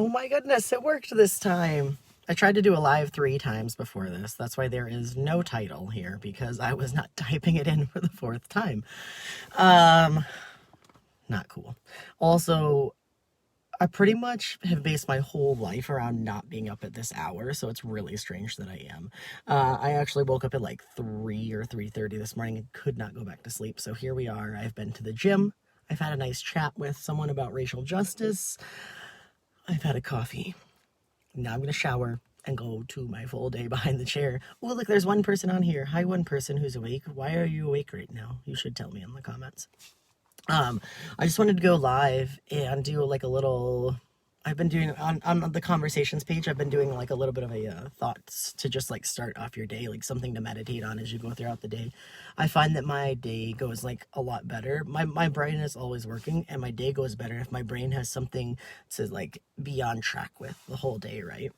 Oh my goodness, it worked this time. I tried to do a live 3 times before this. That's why there is no title here, because I was not typing it in for the 4th time. Um, Not cool. Also, I pretty much have based my whole life around not being up at this hour, so it's really strange that I am. I actually woke up at like 3 or 3:30 this morning and could not go back to sleep. So here we are. I've been to the gym. I've had a nice chat with someone about racial justice. I've had a coffee. Now I'm going to shower and go to my full day behind the chair. Oh, look, there's one person on here. Hi, one person who's awake. Why are you awake right now? You should tell me in the comments. Um, I just wanted to go live and do like a little. I've been doing on the conversations page. I've been doing like a little bit of a thoughts to just like start off your day, like something to meditate on as you go throughout the day. I find that my day goes like a lot better. My brain is always working, and my day goes better if my brain has something to like be on track with the whole day, right?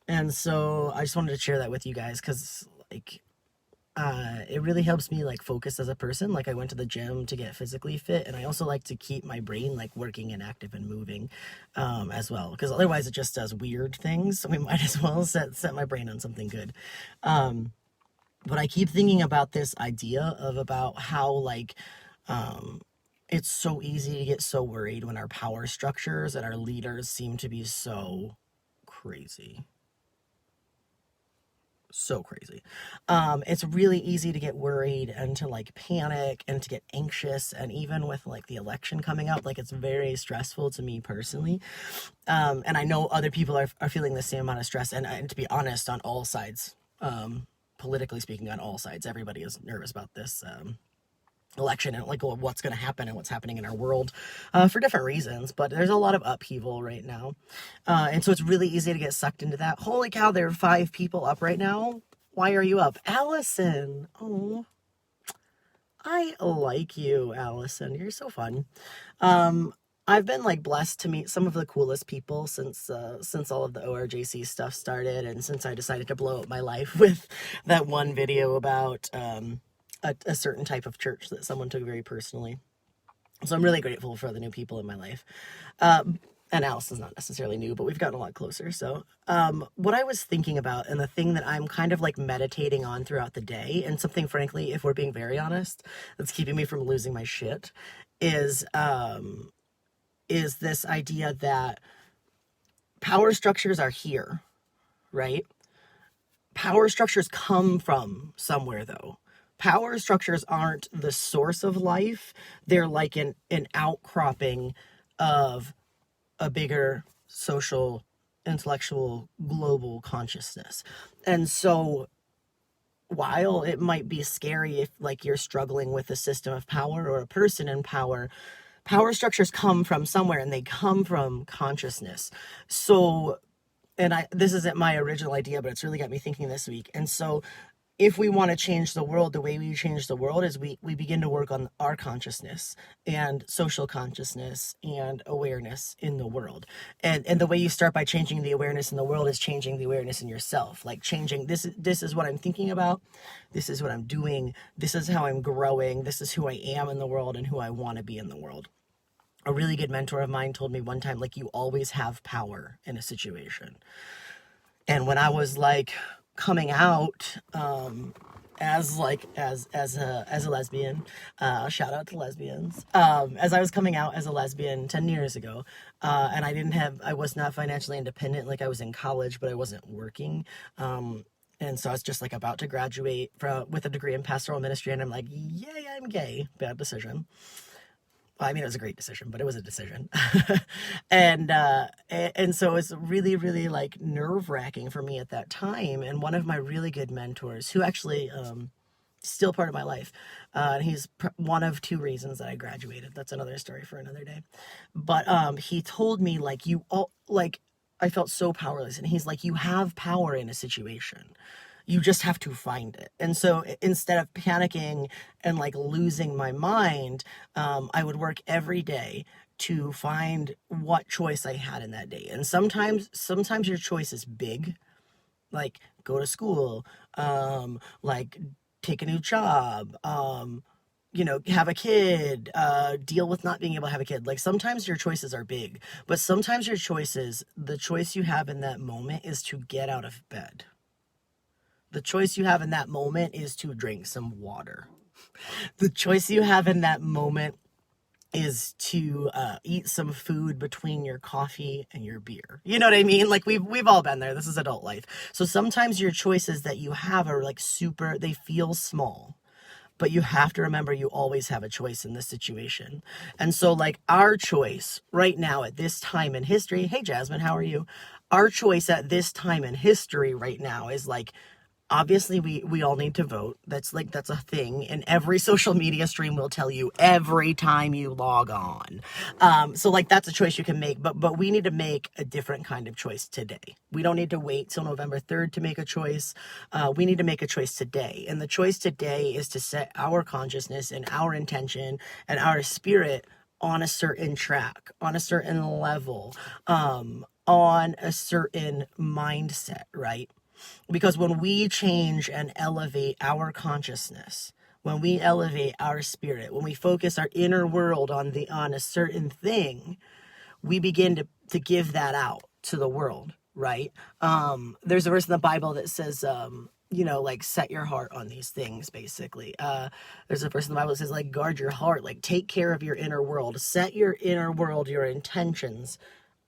And so I just wanted to share that with you guys because like it really helps me like focus as a person. Like I went to the gym to get physically fit, and I also like to keep my brain like working and active and moving as well, because otherwise it just does weird things. So we might as well set my brain on something good. um but I keep thinking about this idea of about how like um it's so easy to get so worried when our power structures and our leaders seem to be crazy so crazy. It's really easy to get worried and to like panic and to get anxious. And even with like the election coming up, like it's very stressful to me personally. And I know other people are feeling the same amount of stress. And to be honest, on all sides, politically speaking, on all sides, everybody is nervous about this. Election and like what's going to happen and what's happening in our world for different reasons, but there's a lot of upheaval right now, and so it's really easy to get sucked into that. Holy cow, there are 5 people up right now. Why are you up? Allison? Oh, I like you, Allison. You're so fun. um I've been like blessed to meet some of the coolest people since all of the ORJC stuff started, and since I decided to blow up my life with that one video about a certain type of church that someone took very personally. So I'm really grateful for the new people in my life. And Allison's not necessarily new, but we've gotten a lot closer. So, what I was thinking about, and the thing that I'm kind of like meditating on throughout the day, and something, frankly, if we're being very honest, that's keeping me from losing my shit, is this idea that power structures are here, right? Power structures come from somewhere, though. Power structures aren't the source of life. They're like an outcropping of a bigger social, intellectual, global consciousness. And so while it might be scary if like you're struggling with a system of power or a person in power, power structures come from somewhere, and they come from consciousness. So, and this isn't my original idea, but it's really got me thinking this week. And so if we want to change the world, the way we change the world is we begin to work on our consciousness and social consciousness and awareness in the world. And the way you start by changing the awareness in the world is changing the awareness in yourself. Like changing this is what I'm thinking about, this is what I'm doing, this is how I'm growing, this is who I am in the world and who I want to be in the world. A really good mentor of mine told me one time, like, you always have power in a situation. And when I was like coming out as a lesbian, shout out to lesbians, as I was coming out as a lesbian 10 years ago, and I was not financially independent. Like I was in college, but I wasn't working. And so I was just like about to graduate with a degree in pastoral ministry, and I'm like, yay, I'm gay. Bad decision. Well, I mean, it was a great decision, but it was a decision. And so it was really, really like nerve wracking for me at that time. And one of my really good mentors, who actually still part of my life, and he's one of 2 reasons that I graduated. That's another story for another day. But he told me like I felt so powerless, and he's like, you have power in a situation, you just have to find it. And so instead of panicking and like losing my mind, I would work every day to find what choice I had in that day. And sometimes your choice is big, like go to school, like take a new job, have a kid, deal with not being able to have a kid. Like sometimes your choices are big, but sometimes the choice you have in that moment is to get out of bed. The choice you have in that moment is to drink some water. The choice you have in that moment is to eat some food between your coffee and your beer. You know what I mean? Like we've all been there. This is adult life. So sometimes your choices that you have are like they feel small. But you have to remember you always have a choice in this situation. And so like our choice right now at this time in history, hey Jasmine, how are you? Our choice at this time in history right now is like, obviously we all need to vote. That's a thing, and every social media stream will tell you every time you log on. So like that's a choice you can make, but we need to make a different kind of choice today. We don't need to wait till November 3rd to make a choice. We need to make a choice today, and the choice today is to set our consciousness and our intention and our spirit on a certain track, on a certain level, on a certain mindset, right? Because when we change and elevate our consciousness, when we elevate our spirit, when we focus our inner world on a certain thing, we begin to give that out to the world, right? There's a verse in the Bible that says, like set your heart on these things, basically. There's a verse in the Bible that says, like, guard your heart, like take care of your inner world, set your inner world, your intentions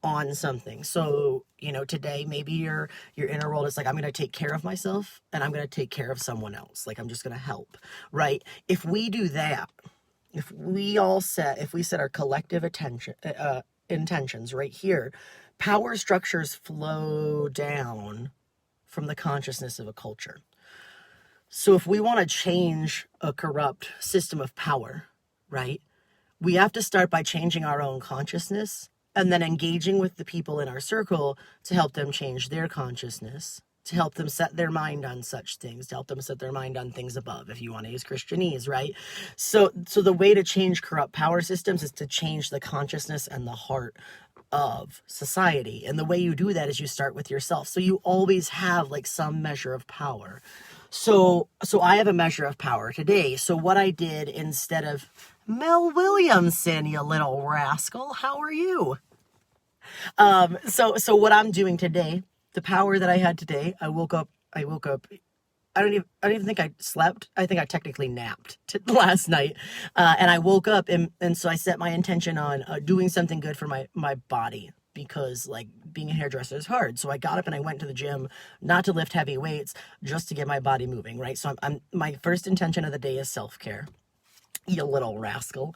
on something. So, today maybe your inner world is like, I'm going to take care of myself and I'm going to take care of someone else. Like I'm just going to help, right? If we do that, if we set our collective intentions right here, power structures flow down from the consciousness of a culture. So if we want to change a corrupt system of power, right, we have to start by changing our own consciousness and then engaging with the people in our circle to help them change their consciousness, to help them set their mind on such things, to help them set their mind on things above, if you want to use Christianese, right? So the way to change corrupt power systems is to change the consciousness and the heart of society. And the way you do that is you start with yourself. So you always have like some measure of power. So I have a measure of power today. So what I did, instead of Mel Williamson, you little rascal, how are you? So what I'm doing today, the power that I had today, I woke up, I don't even think I slept. I think I technically napped last night. And I woke up and so I set my intention on doing something good for my body, because like being a hairdresser is hard. So I got up and I went to the gym, not to lift heavy weights, just to get my body moving, right? So my first intention of the day is self-care. You little rascal.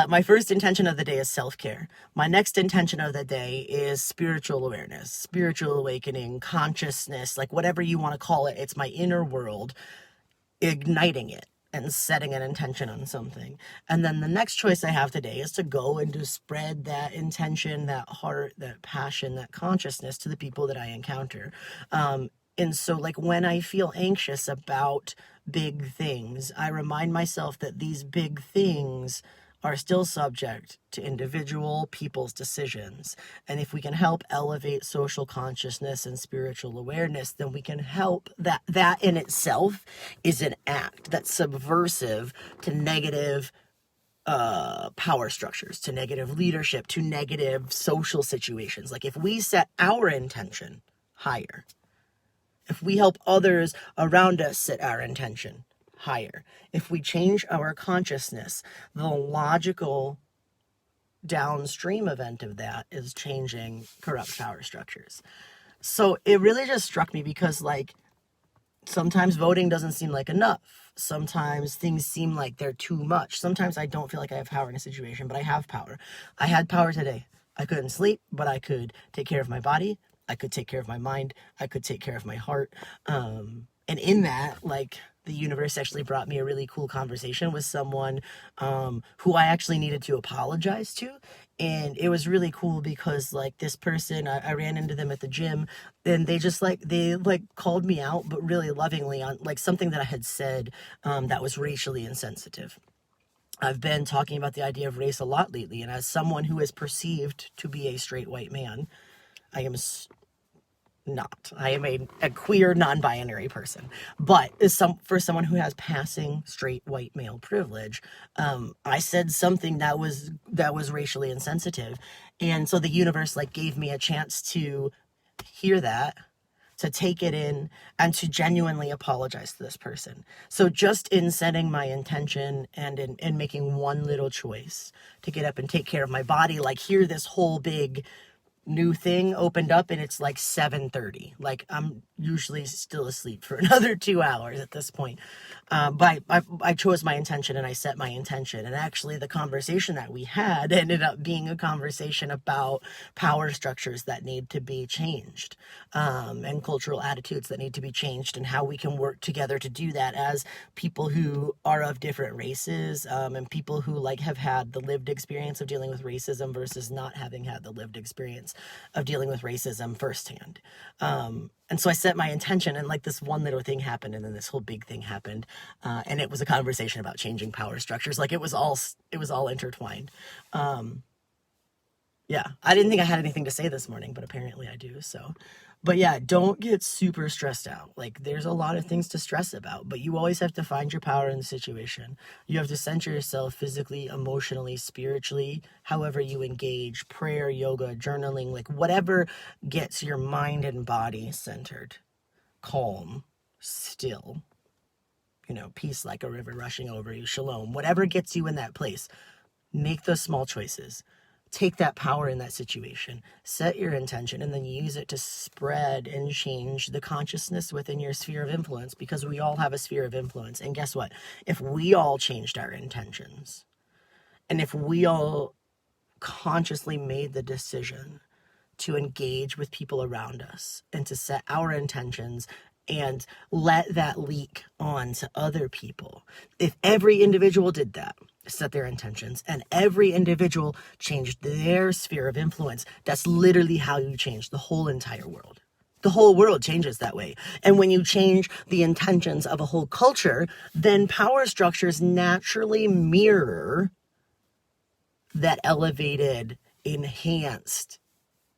My first intention of the day is self-care. My next intention of the day is spiritual awareness, spiritual awakening, consciousness, like whatever you want to call it. It's my inner world, igniting it and setting an intention on something. And then the next choice I have today is to go and to spread that intention, that heart, that passion, that consciousness to the people that I encounter. And so like when I feel anxious about big things, I remind myself that these big things are still subject to individual people's decisions. And if we can help elevate social consciousness and spiritual awareness, then we can help that in itself is an act that's subversive to negative power structures, to negative leadership, to negative social situations. Like if we set our intention higher, if we help others around us set our intention higher, if we change our consciousness, the logical downstream event of that is changing corrupt power structures. So it really just struck me because like sometimes voting doesn't seem like enough. Sometimes things seem like they're too much. Sometimes I don't feel like I have power in a situation, but I have power. I had power today. I couldn't sleep, but I could take care of my body. I could take care of my mind. I could take care of my heart. And in that, like, the universe actually brought me a really cool conversation with someone who I actually needed to apologize to. And it was really cool because, like, this person, I ran into them at the gym, and they called me out, but really lovingly, on, like, something that I had said that was racially insensitive. I've been talking about the idea of race a lot lately, and as someone who is perceived to be a straight white man, I am not. I am a queer, non-binary person. But for someone who has passing straight white male privilege, I said something that was racially insensitive, and so the universe like gave me a chance to hear that, to take it in, and to genuinely apologize to this person. So just in setting my intention and in making one little choice to get up and take care of my body, like here this whole big new thing opened up and it's like 7:30. Like I'm usually still asleep for another 2 hours at this point. But I chose my intention and I set my intention. And actually the conversation that we had ended up being a conversation about power structures that need to be changed, and cultural attitudes that need to be changed, and how we can work together to do that as people who are of different races, and people who like have had the lived experience of dealing with racism versus not having had the lived experience of dealing with racism firsthand. And so I set my intention, and like this one little thing happened, and then this whole big thing happened, and it was a conversation about changing power structures. Like it was all intertwined. Yeah, I didn't think I had anything to say this morning, but apparently I do. So, but yeah, don't get super stressed out. Like there's a lot of things to stress about, but you always have to find your power in the situation. You have to center yourself physically, emotionally, spiritually, however you engage, prayer, yoga, journaling, like whatever gets your mind and body centered, calm, still, peace like a river rushing over you, shalom, whatever gets you in that place. Make those small choices. Take that power in that situation, set your intention, and then use it to spread and change the consciousness within your sphere of influence, because we all have a sphere of influence. And guess what? If we all changed our intentions, and if we all consciously made the decision to engage with people around us and to set our intentions and let that leak on to other people, if every individual did that, set their intentions, and every individual changed their sphere of influence, that's literally how you change the whole entire world. The whole world changes that way. And when you change the intentions of a whole culture, then power structures naturally mirror that elevated, enhanced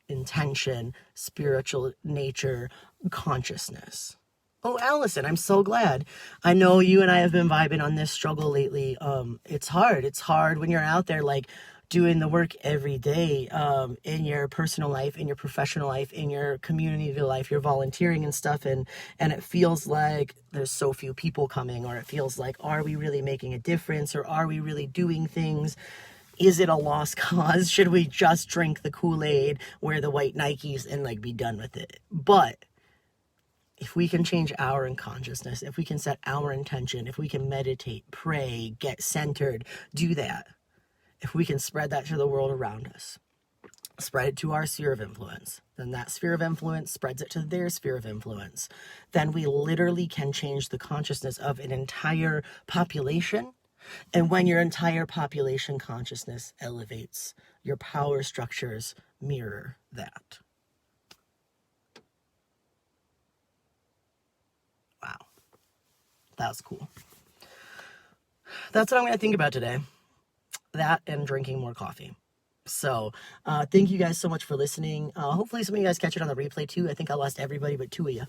intention, spiritual nature, consciousness. Oh, Allison, I'm so glad. I know you and I have been vibing on this struggle lately. It's hard. It's hard when you're out there like doing the work every day, in your personal life, in your professional life, in your community life, you're volunteering and stuff, and it feels like there's so few people coming, or it feels like, are we really making a difference, or are we really doing things? Is it a lost cause? Should we just drink the Kool-Aid, wear the white Nikes, and like be done with it? But if we can change our consciousness, if we can set our intention, if we can meditate, pray, get centered, do that. If we can spread that to the world around us, spread it to our sphere of influence, then that sphere of influence spreads it to their sphere of influence. Then we literally can change the consciousness of an entire population. And when your entire population consciousness elevates, your power structures mirror that. Wow. That was cool. That's what I'm going to think about today. That and drinking more coffee. So thank you guys so much for listening. Hopefully some of you guys catch it on the replay too. I think I lost everybody but two of you.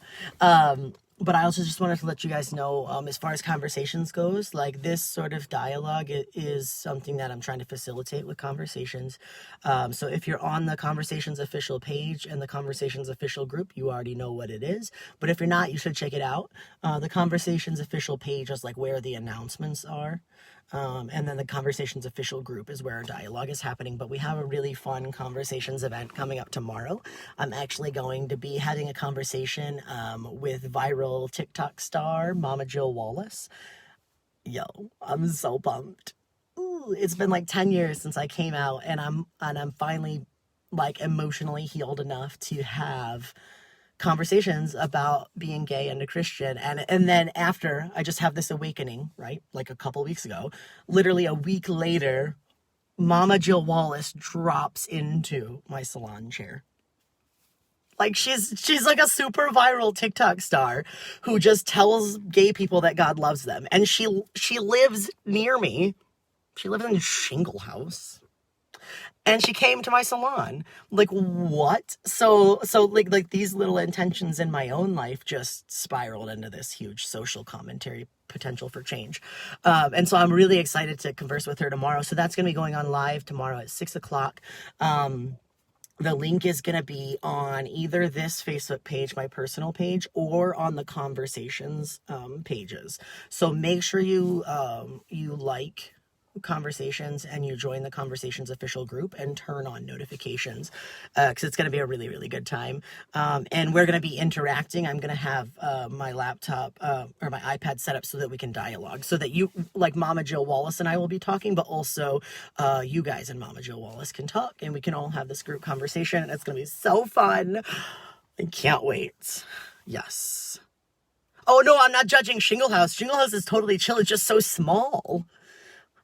But I also just wanted to let you guys know, as far as conversations goes, like this sort of dialogue is something that I'm trying to facilitate with Conversations. So if you're on the Conversations official page and the Conversations official group, you already know what it is. But if you're not, you should check it out. The Conversations official page is like where the announcements are. And then the Conversations official group is where our dialogue is happening. But we have a really fun Conversations event coming up tomorrow. I'm actually going to be having a conversation with viral TikTok star Mama Jill Wallace. Yo, I'm so pumped. Ooh, it's been like 10 years since I came out, and I'm finally like emotionally healed enough to have conversations about being gay and a Christian. And then after I just have this awakening, right? Like a couple weeks ago, literally a week later, Mama Jill Wallace drops into my salon chair. Like she's like a super viral TikTok star who just tells gay people that God loves them. And she lives near me. She lives in Shingle House. and she came to my salon. Like, what? So like these little intentions in my own life just spiraled into this huge social commentary potential for change. And so I'm really excited to converse with her tomorrow. So that's going to be going on live tomorrow at 6 o'clock. The link is going to be on either this Facebook page, my personal page, or on the conversations pages. So make sure you like conversations and you join the conversations official group and turn on notifications, because it's going to be a really, really good time. And we're going to be interacting. I'm going to have my laptop or my iPad set up so that we can dialogue, so that you, like Mama Jill Wallace and I, will be talking, but also you guys and Mama Jill Wallace can talk, and we can all have this group conversation, and it's going to be so fun. I can't wait. Yes. Oh no, I'm not judging Shingle House. Shingle House is totally chill. It's just so small.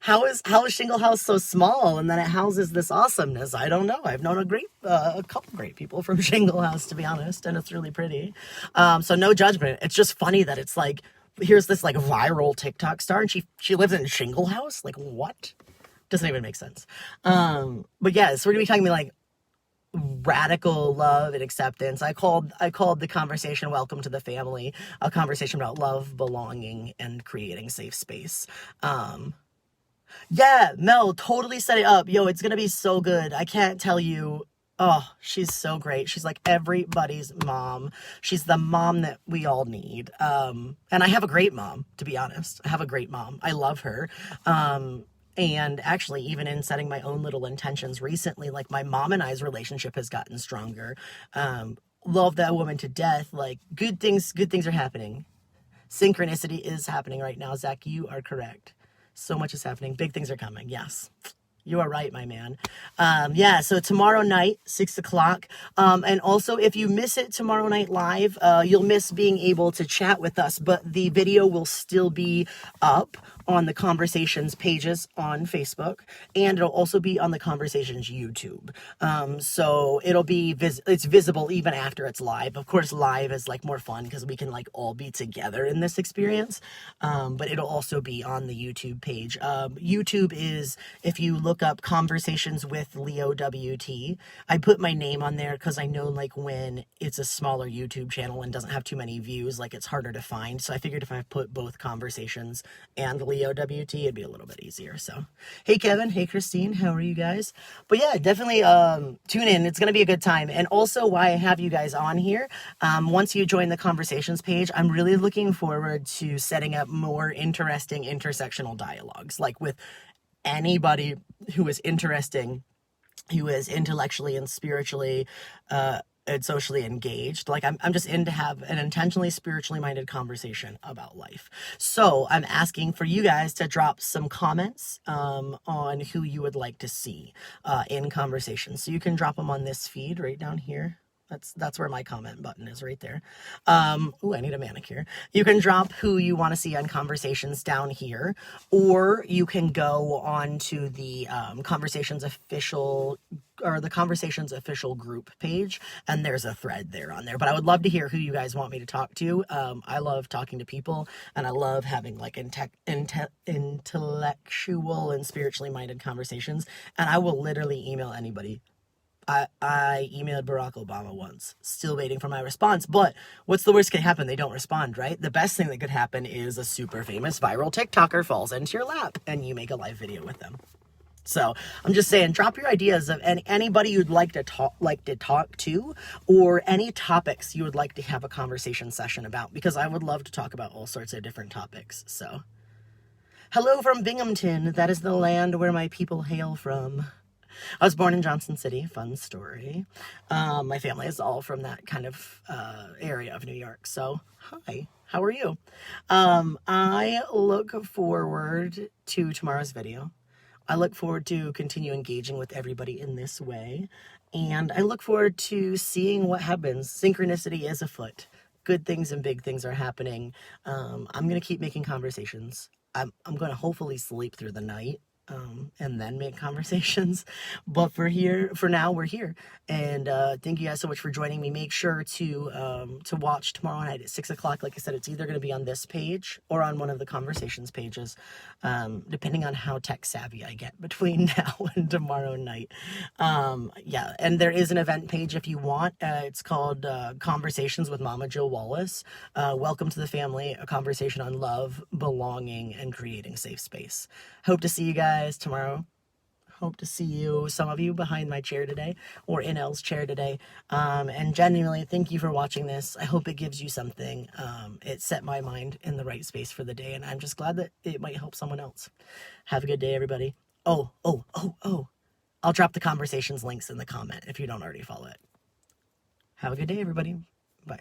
How is Shingle House so small and then it houses this awesomeness? I don't know. I've known a couple great people from Shingle House, to be honest, and it's really pretty. So no judgment. It's just funny that it's like, here's this like viral TikTok star and she lives in Shingle House. Like, what? Doesn't even make sense. But yeah, so we're gonna be talking about like radical love and acceptance. I called the conversation "Welcome to the Family," a conversation about love, belonging, and creating safe space. Yeah, Mel totally set it up. Yo, it's gonna be so good. I can't tell you. Oh, she's so great. She's like everybody's mom. She's the mom that we all need. And I have a great mom, to be honest. I have a great mom. I love her. And actually, even in setting my own little intentions recently, like my mom and I's relationship has gotten stronger. Love that woman to death. Like good things are happening. Synchronicity is happening right now. Zach, you are correct. So much is happening. Big things are coming. Yes. You are right, my man. Yeah, so tomorrow night, 6 o'clock. And also, if you miss it tomorrow night live, you'll miss being able to chat with us, but the video will still be up on the Conversations pages on Facebook, and it'll also be on the Conversations YouTube. So it'll be, it's visible even after it's live. Of course, live is like more fun because we can like all be together in this experience. But it'll also be on the YouTube page. YouTube is, if you look up Conversations with Leo WT, I put my name on there because I know like when it's a smaller YouTube channel and doesn't have too many views, like it's harder to find. So I figured if I put both Conversations and Leo WT, it'd be a little bit easier. So, hey Kevin, hey Christine, how are you guys? But yeah, definitely tune in. It's gonna be a good time. And also, why I have you guys on here, once you join the Conversations page, I'm really looking forward to setting up more interesting intersectional dialogues, like with anybody who is interesting, who is intellectually and spiritually and socially engaged. Like I'm just in to have an intentionally spiritually minded conversation about life. So I'm asking for you guys to drop some comments on who you would like to see in conversations. So you can drop them on this feed right down here. That's where my comment button is, right there. Ooh, I need a manicure. You can drop who you want to see on Conversations down here, or you can go on to the Conversations official group page, and there's a thread there on there. But I would love to hear who you guys want me to talk to. I love talking to people, and I love having like intellectual and spiritually minded conversations, and I will literally email anybody. I emailed Barack Obama once, still waiting for my response, but what's the worst that could happen? They don't respond, right? The best thing that could happen is a super famous viral TikToker falls into your lap and you make a live video with them. So I'm just saying, drop your ideas of anybody you'd like to talk to, or any topics you would like to have a conversation session about, because I would love to talk about all sorts of different topics. So hello from Binghamton. That is the land where my people hail from. I was born in Johnson City. Fun story. My family is all from that kind of area of New York. So, hi. How are you? I look forward to tomorrow's video. I look forward to continue engaging with everybody in this way. And I look forward to seeing what happens. Synchronicity is afoot. Good things and big things are happening. I'm going to keep making conversations. I'm going to hopefully sleep through the night. and then make conversations. But for now, we're here. And thank you guys so much for joining me. Make sure to watch tomorrow night at 6 o'clock. Like I said, it's either going to be on this page or on one of the conversations pages, depending on how tech savvy I get between now and tomorrow night. Yeah, and there is an event page if you want. It's called Conversations with Mama Jill Wallace. Welcome to the family, a conversation on love, belonging, and creating safe space. Hope to see you guys tomorrow. Hope to see you, some of you, behind my chair today or in Elle's chair today. And genuinely, thank you for watching this. I hope it gives you something. It set my mind in the right space for the day, and I'm just glad that it might help someone else. Have a good day, everybody. Oh. I'll drop the conversations links in the comment if you don't already follow it. Have a good day, everybody. Bye.